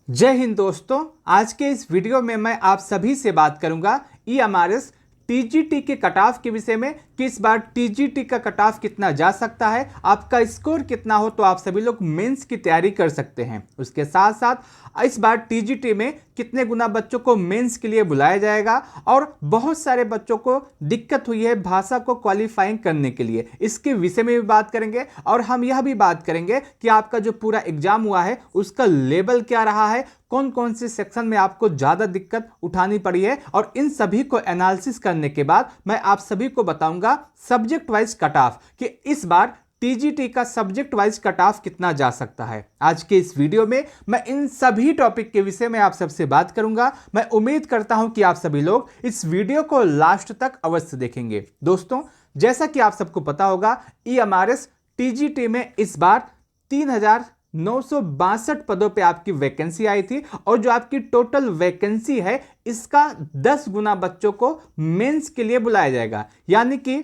जय हिंद दोस्तों। आज के इस वीडियो में मैं आप सभी से बात करूंगा ईएमआरएस टीजीटी के कट ऑफ के विषय में कि इस बार टीजीटी का कट ऑफ कितना जा सकता है, आपका स्कोर कितना हो तो आप सभी लोग मेंस की तैयारी कर सकते हैं। उसके साथ साथ इस बार टीजीटी में कितने गुना बच्चों को मेंस के लिए बुलाया जाएगा और बहुत सारे बच्चों को दिक्कत हुई है भाषा को क्वालिफाइंग करने के लिए, इसके विषय में भी बात करेंगे। और हम यह भी बात करेंगे कि आपका जो पूरा एग्जाम हुआ है उसका लेवल क्या रहा है, कौन कौन से सेक्शन में आपको ज़्यादा दिक्कत उठानी पड़ी है, और इन सभी को एनालिसिस करने के बाद मैं आप सभी को बताऊंगा सब्जेक्ट वाइज कट ऑफ कि इस बार टीजीटी का सब्जेक्ट वाइज कट ऑफ कितना जा सकता है। आज के इस वीडियो में मैं इन सभी टॉपिक के विषय में आप सबसे बात करूंगा। मैं उम्मीद करता हूं कि आप सभी लोग इस वीडियो को लास्ट तक अवश्य देखेंगे। दोस्तों, जैसा कि आप सबको पता होगा ईएमआरएस टीजीटी में इस बार 3,962 पदों पे आपकी वैकेंसी आई थी और जो आपकी टोटल वैकेंसी है इसका 10 गुना बच्चों को मेंस के लिए बुलाया जाएगा, यानी कि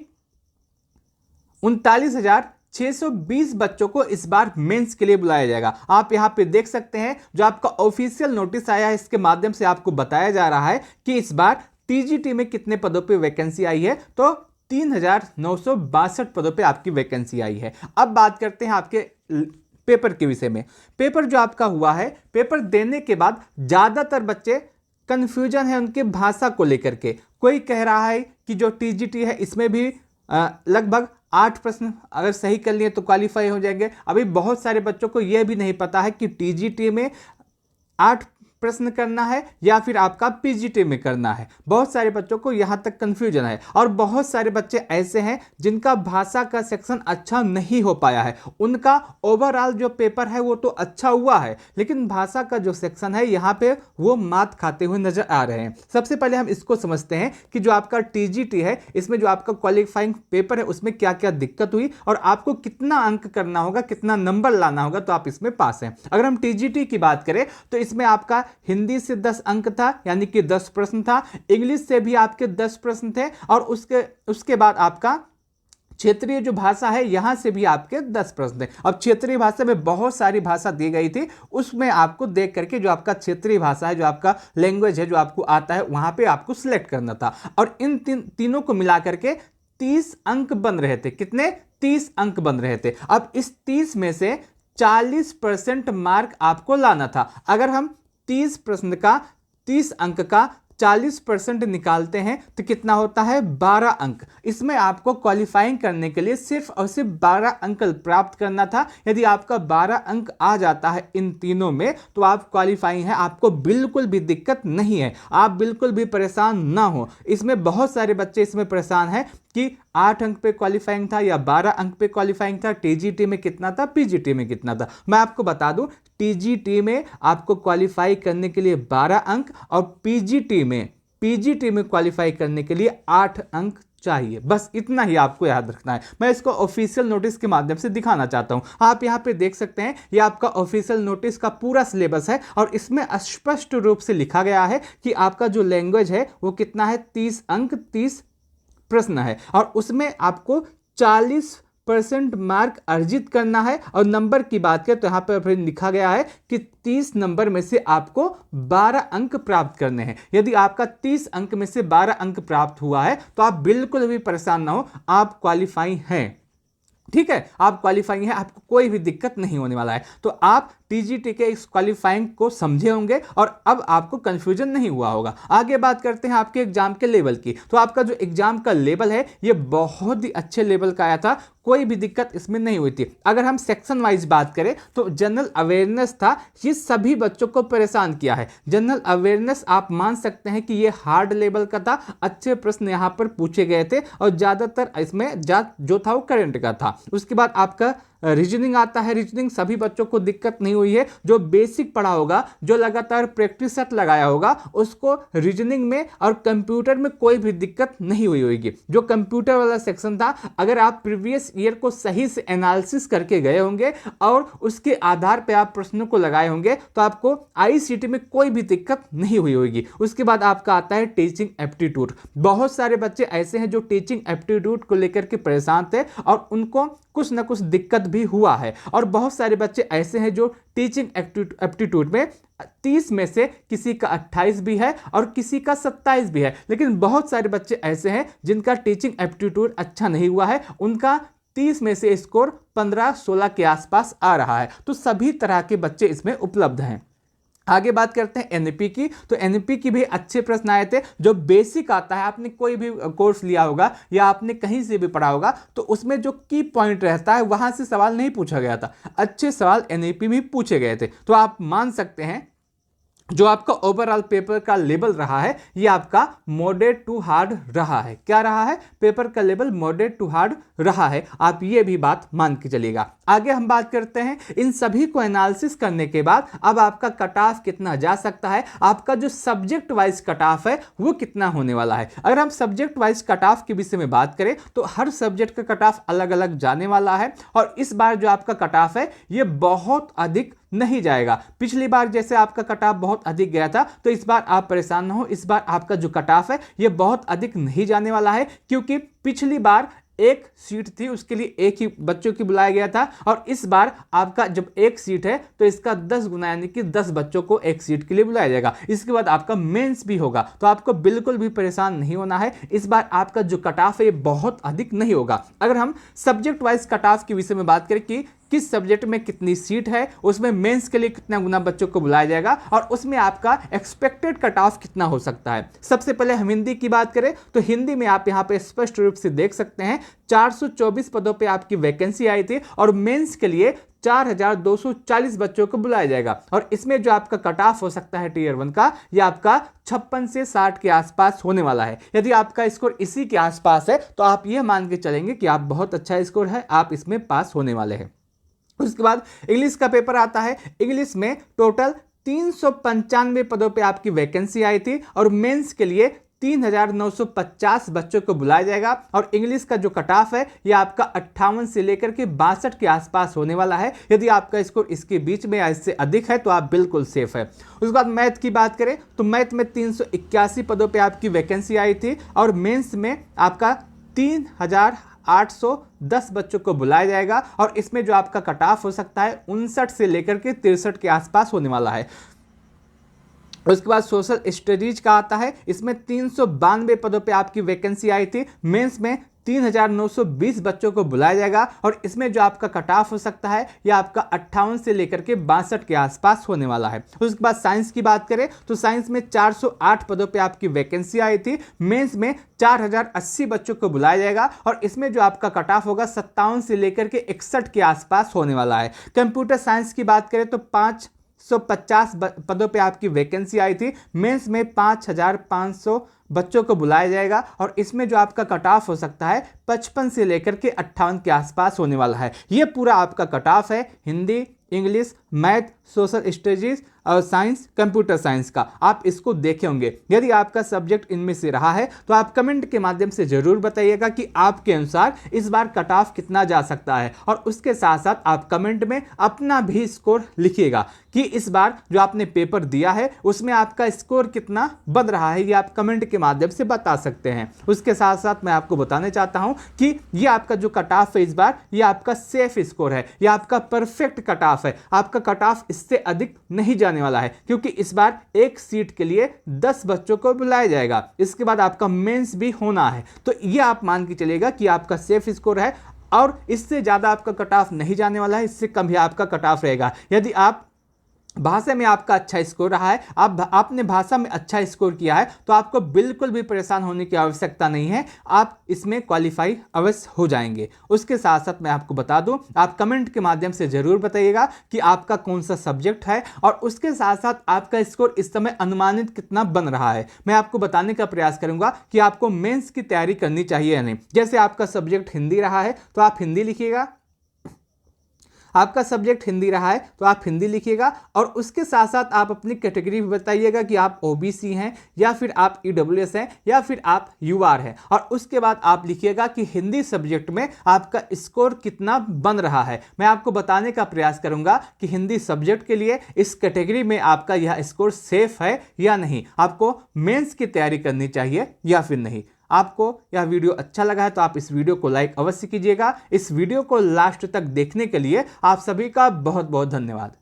39,620 बच्चों को इस बार मेंस के लिए बुलाया जाएगा। आप यहां पे देख सकते हैं जो आपका ऑफिशियल नोटिस आया है, इसके माध्यम से आपको बताया जा रहा है कि इस बार टीजीटी में कितने पदों पे वैकेंसी आई है, तो 3,962 पदों पे आपकी वैकेंसी आई है। अब बात करते हैं आपके पेपर के विषय में। पेपर जो आपका हुआ है, पेपर देने के बाद ज़्यादातर बच्चे कंफ्यूजन है उनके भाषा को लेकर के। कोई कह रहा है कि जो टीजीटी है इसमें भी लगभग 8 प्रश्न अगर सही कर लिए तो क्वालिफाई हो जाएंगे। अभी बहुत सारे बच्चों को यह भी नहीं पता है कि टीजीटी में 8 प्रश्न करना है या फिर आपका पीजीटी में करना है। बहुत सारे बच्चों को यहां तक कंफ्यूजन है और बहुत सारे बच्चे ऐसे हैं जिनका भाषा का सेक्शन अच्छा नहीं हो पाया है। उनका ओवरऑल जो पेपर है वो तो अच्छा हुआ है, लेकिन भाषा का जो सेक्शन है यहाँ पे वो मात खाते हुए नजर आ रहे हैं। सबसे पहले हम इसको समझते हैं कि जो आपका टीजीटी है इसमें जो आपका क्वालिफाइंग पेपर है उसमें क्या क्या दिक्कत हुई और आपको कितना अंक करना होगा, कितना नंबर लाना होगा तो आप इसमें पास हैं। अगर हम टीजीटी की बात करें तो इसमें आपका हिंदी से 10 अंक था, यानी कि 10 प्रश्न था। इंग्लिश से भी आपके 10 प्रश्न थे और उसके बाद आपका क्षेत्रीय जो भाषा है यहां से भी आपके 10 प्रश्न थे। अब क्षेत्रीय भाषा में बहुत सारी भाषा दी गई थी, उसमें आपको देख करके जो आपका क्षेत्रीय भाषा है, जो आपका लैंग्वेज है, जो आपको आता है वहां पे आपको सिलेक्ट करना था। और इन तीनों को मिला करके 30 अंक बन रहे थे। कितने? 30 अंक बन रहे थे। अब इस 30 में से 40% मार्क आपको लाना था। अगर हम 30 प्रश्न का 30 अंक का 40% निकालते हैं तो कितना होता है? 12 अंक। इसमें आपको क्वालिफाइंग करने के लिए सिर्फ और सिर्फ 12 अंक प्राप्त करना था। यदि आपका 12 अंक आ जाता है इन तीनों में तो आप क्वालिफाइंग है, आपको बिल्कुल भी दिक्कत नहीं है, आप बिल्कुल भी परेशान ना हो। इसमें बहुत सारे बच्चे इसमें परेशान हैं कि 8 अंक पे क्वालिफाइंग था या 12 अंक पे क्वालिफाइंग था, टीजीटी में कितना था, पीजीटी में कितना था। मैं आपको बता दूं, टीजीटी में आपको क्वालिफाई करने के लिए 12 अंक और पीजीटी में क्वालिफाई करने के लिए 8 अंक चाहिए। बस इतना ही आपको याद रखना है। मैं इसको ऑफिशियल नोटिस के माध्यम से दिखाना चाहता हूं। आप यहां पे देख सकते हैं, ये आपका ऑफिशियल नोटिस का पूरा सिलेबस है और इसमें स्पष्ट रूप से लिखा गया है कि आपका जो लैंग्वेज है वो कितना है, 30 अंक 30 प्रश्न है और उसमें आपको 40% मार्क अर्जित करना है। और नंबर की बात करें तो यहां पर फिर लिखा गया है कि 30 नंबर में से आपको 12 अंक प्राप्त करने हैं। यदि आपका 30 अंक में से 12 अंक प्राप्त हुआ है तो आप बिल्कुल भी परेशान ना हो, आप क्वालिफाई हैं। ठीक है, आप क्वालिफाइंग है, आपको कोई भी दिक्कत नहीं होने वाला है। तो आप टीजीटी के इस क्वालिफाइंग को समझे होंगे और अब आपको कंफ्यूजन नहीं हुआ होगा। आगे बात करते हैं आपके एग्जाम के लेवल की। तो आपका जो एग्जाम का लेवल है ये बहुत ही अच्छे लेवल का आया था, कोई भी दिक्कत इसमें नहीं हुई थी। अगर हम सेक्शन वाइज बात करें तो जनरल अवेयरनेस था, ये सभी बच्चों को परेशान किया है। जनरल अवेयरनेस आप मान सकते हैं कि ये हार्ड लेवल का था, अच्छे प्रश्न यहां पर पूछे गए थे और ज्यादातर इसमें जो था वो करंट का था। उसके बाद आपका रीजनिंग आता है। रीजनिंग सभी बच्चों को दिक्कत नहीं हुई है, जो बेसिक पढ़ा होगा, जो लगातार प्रैक्टिस सेट लगाया होगा, उसको रीजनिंग में और कंप्यूटर में कोई भी दिक्कत नहीं हुई होगी। जो कंप्यूटर वाला सेक्शन था, अगर आप प्रीवियस ईयर को सही से एनालिसिस करके गए होंगे और उसके आधार पर आप प्रश्नों को लगाए होंगे तो आपको आईसीटी में कोई भी दिक्कत नहीं हुई होगी। उसके बाद आपका आता है टीचिंग एप्टीट्यूड। बहुत सारे बच्चे ऐसे हैं जो टीचिंग एप्टीट्यूड को लेकर के परेशान थे और उनको कुछ ना कुछ दिक्कत भी हुआ है। और बहुत सारे बच्चे ऐसे हैं जो टीचिंग एप्टीट्यूड में 30 में से किसी का 28 भी है और किसी का 27 भी है, लेकिन बहुत सारे बच्चे ऐसे हैं जिनका टीचिंग एप्टीट्यूड अच्छा नहीं हुआ है, उनका 30 में से स्कोर 15-16 के आसपास आ रहा है। तो सभी तरह के बच्चे इसमें उपलब्ध हैं। आगे बात करते हैं एनईपी की। तो एनईपी की भी अच्छे प्रश्न आए थे। जो बेसिक आता है, आपने कोई भी कोर्स लिया होगा या आपने कहीं से भी पढ़ा होगा, तो उसमें जो की पॉइंट रहता है वहां से सवाल नहीं पूछा गया था, अच्छे सवाल एनईपी में पूछे गए थे। तो आप मान सकते हैं जो आपका ओवरऑल पेपर का लेवल रहा है ये आपका मॉडरेट टू हार्ड रहा है। क्या रहा है? पेपर का लेवल मॉडरेट टू हार्ड रहा है। आप ये भी बात मान के चलिएगा। आगे हम बात करते हैं, इन सभी को एनालिसिस करने के बाद अब आपका कट ऑफ कितना जा सकता है, आपका जो सब्जेक्ट वाइज कट ऑफ है वो कितना होने वाला है। अगर हम सब्जेक्ट वाइज कट ऑफ के विषय में बात करें तो हर सब्जेक्ट का कट ऑफ अलग अलग जाने वाला है और इस बार जो आपका कट ऑफ है ये बहुत अधिक नहीं जाएगा। पिछली बार जैसे आपका कट ऑफ बहुत अधिक गया था, तो इस बार आप परेशान ना हो, इस बार आपका जो कट ऑफ है ये बहुत अधिक नहीं जाने वाला है, क्योंकि पिछली बार एक सीट थी उसके लिए एक ही बच्चों की बुलाया गया था और इस बार आपका जब एक सीट है तो इसका 10 गुना यानी कि 10 बच्चों को एक सीट के लिए बुलाया जाएगा। इसके बाद आपका मेंस भी होगा, तो आपको बिल्कुल भी परेशान नहीं होना है। इस बार आपका जो कट ऑफ है ये बहुत अधिक नहीं होगा। अगर हम सब्जेक्ट वाइज कट ऑफ के विषय में बात करें कि किस सब्जेक्ट में कितनी सीट है, उसमें मेंस के लिए कितना गुना बच्चों को बुलाया जाएगा और उसमें आपका एक्सपेक्टेड कट ऑफ कितना हो सकता है। सबसे पहले हम हिंदी की बात करें तो हिंदी में आप यहां पे स्पष्ट रूप से देख सकते हैं 424 पदों पे आपकी वैकेंसी आई थी और मेंस के लिए 4240 बच्चों को बुलाया जाएगा और इसमें जो आपका कट ऑफ हो सकता है टीयर 1 का, यह आपका 56 से 60 के आसपास होने वाला है। यदि आपका स्कोर इसी के आसपास है तो आप यह मान के चलेंगे कि आप बहुत अच्छा स्कोर है, आप इसमें पास होने वाले हैं। उसके बाद इंग्लिश का पेपर आता है। इंग्लिश में टोटल 395 पदों पे आपकी वैकेंसी आई थी और मेंस के लिए 3950 बच्चों को बुलाया जाएगा और इंग्लिश का जो कट ऑफ है ये आपका 58 से लेकर के 62 के आसपास होने वाला है। यदि आपका स्कोर इसके बीच में या इससे अधिक है तो आप बिल्कुल सेफ है। उसके बाद मैथ की बात करें तो मैथ में 381 पदों पे आपकी वैकेंसी आई थी और मेंस में आपका 3810 बच्चों को बुलाया जाएगा और इसमें जो आपका कट ऑफ हो सकता है 59 से लेकर के 63 के आसपास होने वाला है। उसके बाद सोशल स्टडीज का आता है, इसमें 392 पदों पे आपकी वैकेंसी आई थी। मेंस में 3920 बच्चों को बुलाया जाएगा और इसमें जो आपका कट ऑफ हो सकता है यह आपका 58 से लेकर के 62 के आसपास होने वाला है। उसके बाद साइंस की बात करें तो साइंस में 408 पदों पे आपकी वैकेंसी आई थी। मेंस में 4080 बच्चों को बुलाया जाएगा और इसमें जो आपका कट ऑफ होगा 57 से लेकर के 61 के आसपास होने वाला है। कंप्यूटर साइंस की बात करें तो 550 पदों पे आपकी वैकेंसी आई थी। मेंस में 5500 बच्चों को बुलाया जाएगा और इसमें जो आपका कट ऑफ हो सकता है 55 से लेकर के 58 के आसपास होने वाला है। ये पूरा आपका कट ऑफ है Hindi, English, math, social studies और साइंस, कंप्यूटर साइंस का। आप इसको देखे होंगे। यदि आपका सब्जेक्ट इनमें से रहा है तो आप कमेंट के माध्यम से जरूर बताइएगा कि आपके अनुसार इस बार कट ऑफ कितना जा सकता है और उसके साथ साथ आप कमेंट में अपना भी स्कोर लिखिएगा कि इस बार जो आपने पेपर दिया है उसमें आपका स्कोर कितना बन रहा है, ये आप कमेंट के माध्यम से बता सकते हैं। उसके साथ साथ मैं आपको बताने चाहता हूं कि ये आपका जो कट ऑफ है इस बार ये आपका सेफ स्कोर है, ये आपका परफेक्ट कट ऑफ है। आपका कट ऑफ इससे अधिक नहीं जाने वाला है क्योंकि इस बार एक सीट के लिए 10 बच्चों को बुलाया जाएगा। इसके बाद आपका मेंस भी होना है, तो ये आप मान के चलिएगा कि आपका सेफ स्कोर है और इससे ज्यादा आपका कट ऑफ नहीं जाने वाला है, इससे कम ही आपका कट ऑफ रहेगा। यदि आप भाषा में आपका अच्छा स्कोर रहा है, आपने भाषा में अच्छा स्कोर किया है, तो आपको बिल्कुल भी परेशान होने की आवश्यकता नहीं है, आप इसमें क्वालिफाई अवश्य हो जाएंगे। उसके साथ साथ मैं आपको बता दूं, आप कमेंट के माध्यम से जरूर बताइएगा कि आपका कौन सा सब्जेक्ट है और उसके साथ साथ आपका स्कोर इस समय अनुमानित कितना बन रहा है। मैं आपको बताने का प्रयास करूंगा कि आपको मेंस की तैयारी करनी चाहिए या नहीं। जैसे आपका सब्जेक्ट हिंदी रहा है तो आप हिंदी लिखिएगा, आपका सब्जेक्ट हिंदी रहा है तो आप हिंदी लिखिएगा और उसके साथ साथ आप अपनी कैटेगरी भी बताइएगा कि आप ओबीसी हैं या फिर आप ईडब्ल्यूएस हैं या फिर आप यूआर हैं और उसके बाद आप लिखिएगा कि हिंदी सब्जेक्ट में आपका स्कोर कितना बन रहा है। मैं आपको बताने का प्रयास करूंगा कि हिंदी सब्जेक्ट के लिए इस कैटेगरी में आपका यह स्कोर सेफ है या नहीं, आपको मेंस की तैयारी करनी चाहिए या फिर नहीं। आपको यह वीडियो अच्छा लगा है तो आप इस वीडियो को लाइक अवश्य कीजिएगा। इस वीडियो को लास्ट तक देखने के लिए आप सभी का बहुत बहुत धन्यवाद।